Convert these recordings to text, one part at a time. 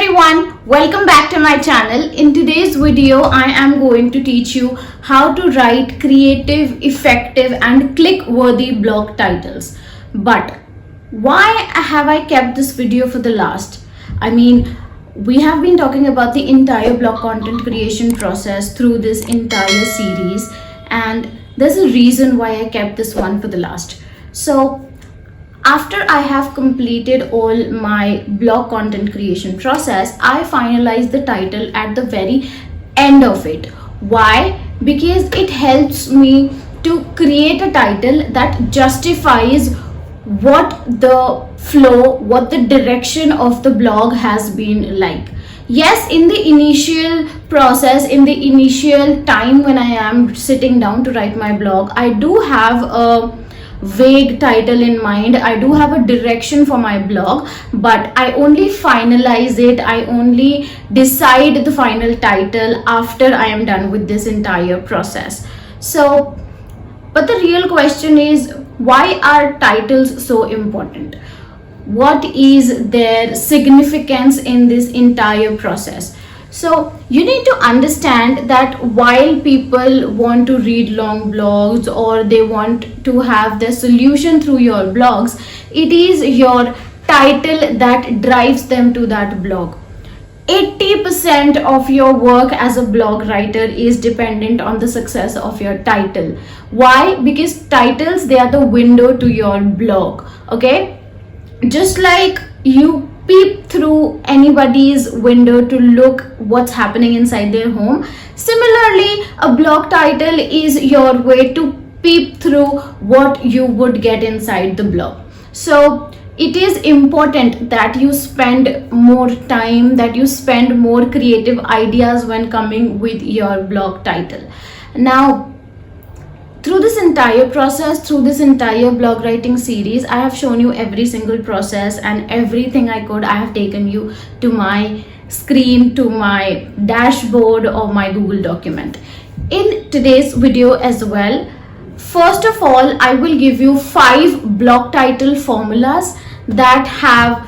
everyone, welcome back to my channel. In today's video, I am going to teach you how to write creative, effective and click-worthy blog titles. But why have I kept this video for the last? We have been talking about the entire blog content creation process through this entire series, and there's a reason why I kept this one for the last. So after I have completed all my blog content creation process, I finalized the title at the very end of it. Why? Because it helps me to create a title that justifies what the flow, what the direction of the blog has been like. Yes, in the initial process, in the initial time when I am sitting down to write my blog, I do have a vague title in mind. I do have a direction for my blog, but I only finalize it, I only decide the final title after I am done with this entire process. But the real question is, why are titles so important? What is their significance in this entire process? So you need to understand that while people want to read long blogs or they want to have their solution through your blogs, it is your title that drives them to that blog. 80% of your work as a blog writer is dependent on the success of your title. Why? Because titles, they are the window to your blog. Okay, just like you peep through anybody's window to look what's happening inside their home, similarly a blog title is your way to peep through what you would get inside the blog. So it is important that you spend more time, that you spend more creative ideas when coming with your blog title. Now, through this entire process, through this entire blog writing series, I have shown you every single process and everything I could. I have taken you to my screen, to my dashboard or my Google document. In today's video as well, first of all, I will give you 5 blog title formulas that have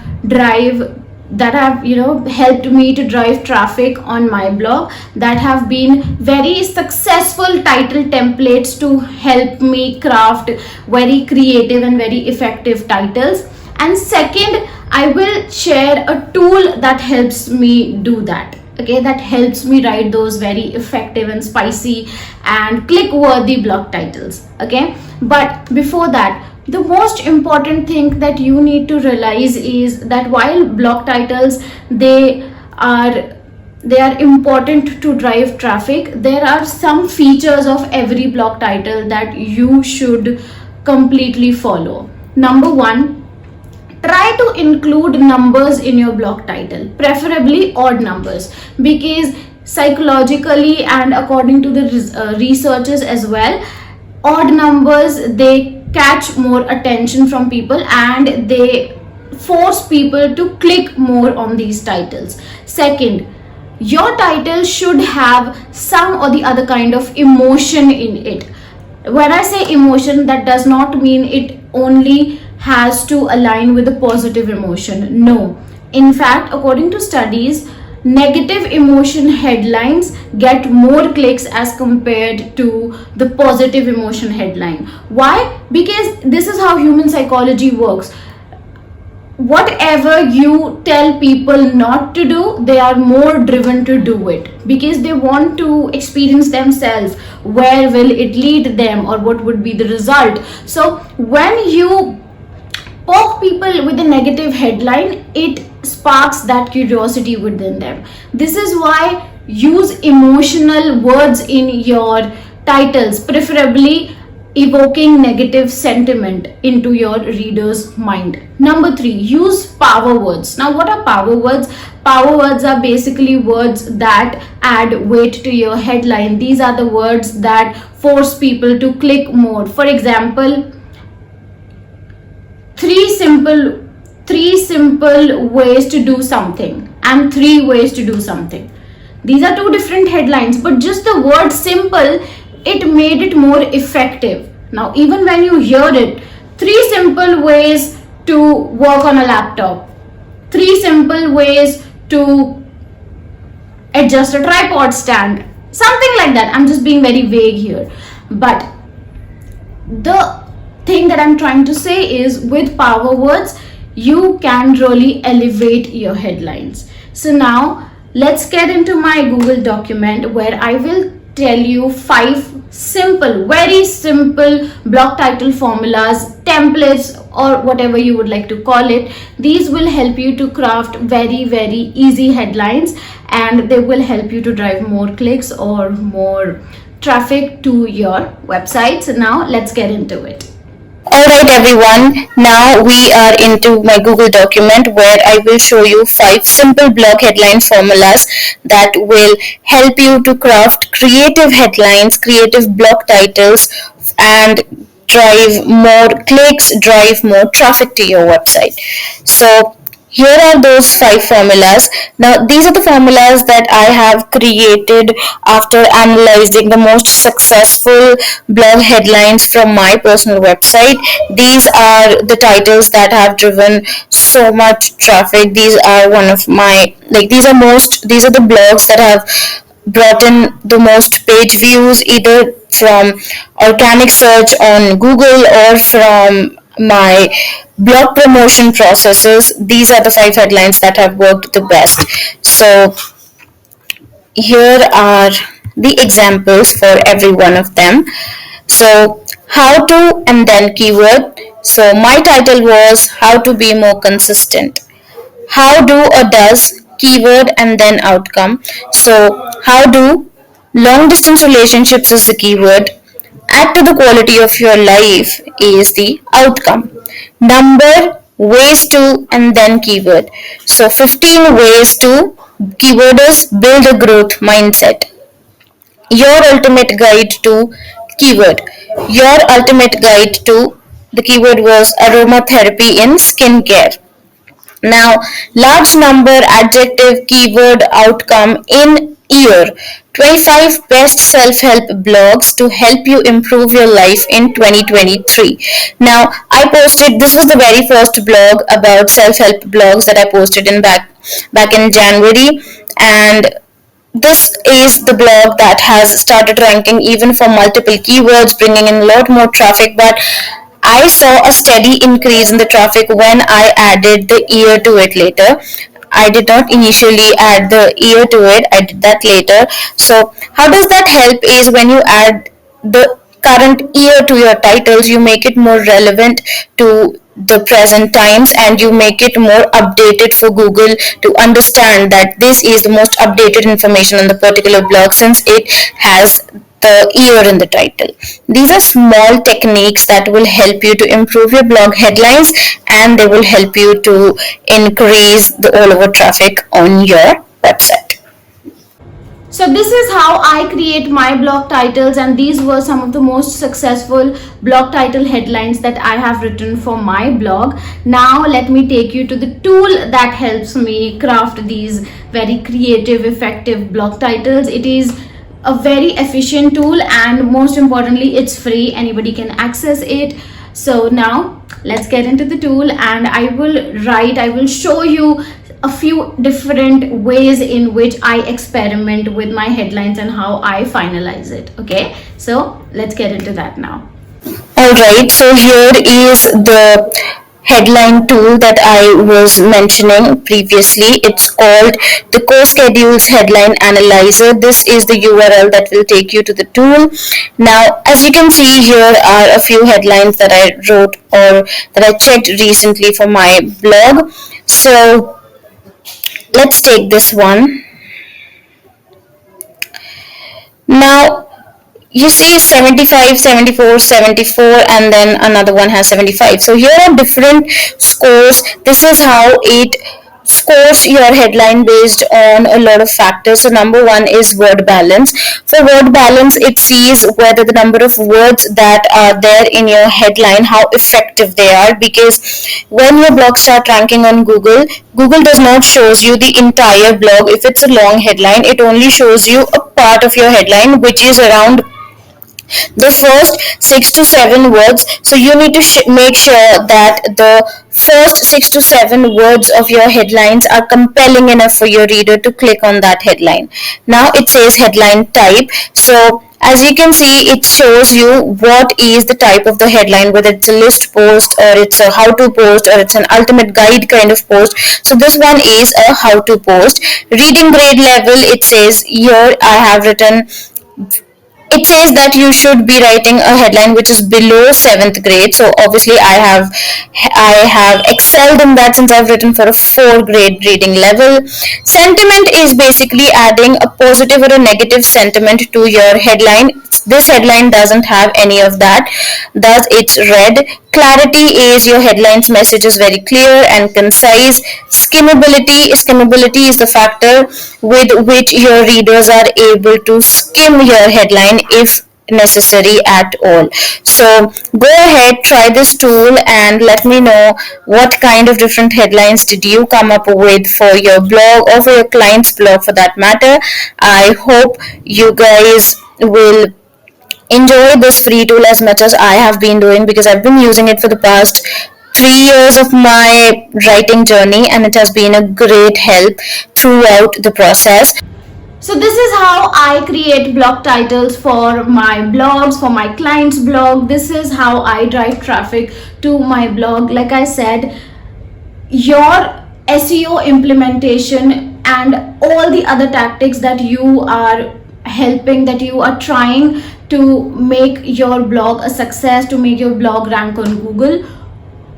helped me to drive traffic on my blog, that have been very successful title templates to help me craft very creative and very effective titles. And second, I will share a tool that helps me do that. Okay, that helps me write those very effective and spicy and click-worthy blog titles. Okay, but before that, the most important thing that you need to realize is that while blog titles, they are important to drive traffic, there are some features of every blog title that you should completely follow. Number 1, try to include numbers in your blog title, preferably odd numbers, because psychologically and according to the researchers as well, odd numbers, they catch more attention from people and they force people to click more on these titles. Second, your title should have some or the other kind of emotion in it. When I say emotion, that does not mean it only has to align with a positive emotion. No. In fact, according to studies, negative emotion headlines get more clicks as compared to the positive emotion headline. Why? Because this is how human psychology works. Whatever you tell people not to do, they are more driven to do it because they want to experience themselves. Where will it lead them, or what would be the result? So when you poke people with a negative headline, it sparks that curiosity within them. This is why use emotional words in your titles, preferably evoking negative sentiment into your reader's mind. Number 3, use power words. Now, what are power words? Power words are basically words that add weight to your headline. These are the words that force people to click more. For example, three simple ways to do something and 3 ways to do something. These are 2 different headlines, but just the word simple, it made it more effective. Now, even when you hear it, 3 simple ways to work on a laptop, 3 simple ways to adjust a tripod stand, something like that. I'm just being very vague here, but the thing that I'm trying to say is with power words you can really elevate your headlines. So now let's get into my Google document where I will tell you 5 simple, very simple blog title formulas, templates, or whatever you would like to call it. These will help you to craft very easy headlines, and they will help you to drive more clicks or more traffic to your website. So now let's get into it. Alright everyone, now we are into my Google document where I will show you 5 simple blog headline formulas that will help you to craft creative headlines, creative blog titles, and drive more clicks, drive more traffic to your website. So here are those 5 formulas. Now, these are the formulas that I have created after analyzing the most successful blog headlines from my personal website. These are the titles that have driven so much traffic. These are one of my, these are the blogs that have brought in the most page views, either from organic search on Google or from my blog promotion processes. These are the 5 headlines that have worked the best. So here are the examples for every one of them. So how to and then keyword. So my title was how to be more consistent. How do or does keyword and then outcome. So how do long distance relationships is the keyword. Add to the quality of your life is the outcome. Number, ways to, and then keyword. So 15 ways to, keyword is build a growth mindset. Your ultimate guide to, keyword. Your ultimate guide to, the keyword was aromatherapy in skincare. Now, large number, adjective, keyword, outcome in year. 25 best self-help blogs to help you improve your life in 2023. Now, I posted, this was the very first blog about self-help blogs that I posted in back in January, and this is the blog that has started ranking even for multiple keywords, bringing in a lot more traffic, but I saw a steady increase in the traffic when I added the year to it later. I did not initially add the year to it, I did that later. So how does that help is when you add the current year to your titles, you make it more relevant to the present times and you make it more updated for Google to understand that this is the most updated information on the particular blog since it has the year in the title. These are small techniques that will help you to improve your blog headlines and they will help you to increase the all over traffic on your website. So this is how I create my blog titles, and these were some of the most successful blog title headlines that I have written for my blog. Now let me take you to the tool that helps me craft these very creative, effective blog titles. It is a very efficient tool and most importantly it's free, anybody can access it. So now let's get into the tool and I will show you a few different ways in which I experiment with my headlines and how I finalize it. Okay, so let's get into that now. Alright, so here is the headline tool that I was mentioning previously. It's called the Co-Schedules Headline Analyzer. This is the URL that will take you to the tool. Now, as you can see, here are a few headlines that I wrote or that I checked recently for my blog. So let's take this one. Now, you see 75, 74, 74, and then another one has 75. So here are different scores. This is how it scores your headline based on a lot of factors. So number one is word balance. For word balance, it sees whether the number of words that are there in your headline, how effective they are, because when your blog start ranking on Google, Google does not shows you the entire blog. If it's a long headline, it only shows you a part of your headline, which is around the first 6 to 7 words. So you need to make sure that the first 6 to 7 words of your headlines are compelling enough for your reader to click on that headline. Now it says headline type. So as you can see, it shows you what is the type of the headline, whether it's a list post or it's a how to post or it's an ultimate guide kind of post. So this one is a how to post. Reading grade level, it says here I have written, it says that you should be writing a headline which is below 7th grade. So obviously I have excelled in that since I've written for a 4th grade reading level. Sentiment is basically adding a positive or a negative sentiment to your headline. This headline doesn't have any of that, thus it's red. Clarity is your headline's message is very clear and concise. Skimmability is the factor with which your readers are able to skim your headline if necessary at all. So go ahead, try this tool and let me know what kind of different headlines did you come up with for your blog or for your client's blog for that matter. I hope you guys will enjoy this free tool as much as I have been doing, because I've been using it for the past 3 years of my writing journey and it has been a great help throughout the process. So this is how I create blog titles for my blogs, for my client's blog. This is how I drive traffic to my blog. Like I said, your SEO implementation and all the other tactics that you are helping, that you are trying to make your blog a success, to make your blog rank on Google,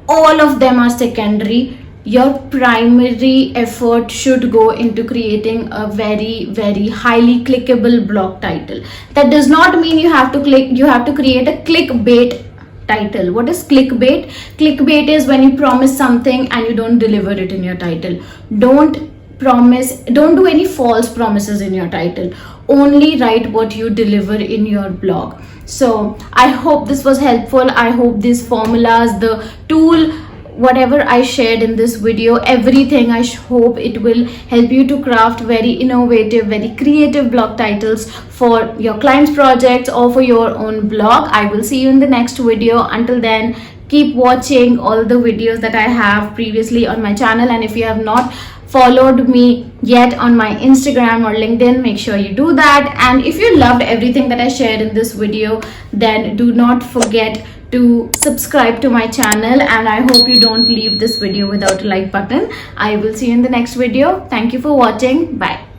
all of them are secondary. Your primary effort should go into creating a very highly clickable blog title. That does not mean you have to create a clickbait title. What is clickbait? Clickbait is when you promise something and you don't deliver it in your title. Don't do any false promises in your title. Only write what you deliver in your blog. So I hope this was helpful. I hope these formulas, the tool, whatever I shared in this video, everything, I hope it will help you to craft very innovative, very creative blog titles for your clients' projects or for your own blog. I will see you in the next video. Until then, keep watching all the videos that I have previously on my channel, and if you have not followed me yet on my Instagram or LinkedIn, make sure you do that. And if you loved everything that I shared in this video, then do not forget to subscribe to my channel, and I hope you don't leave this video without a like button. I will see you in the next video. Thank you for watching. Bye.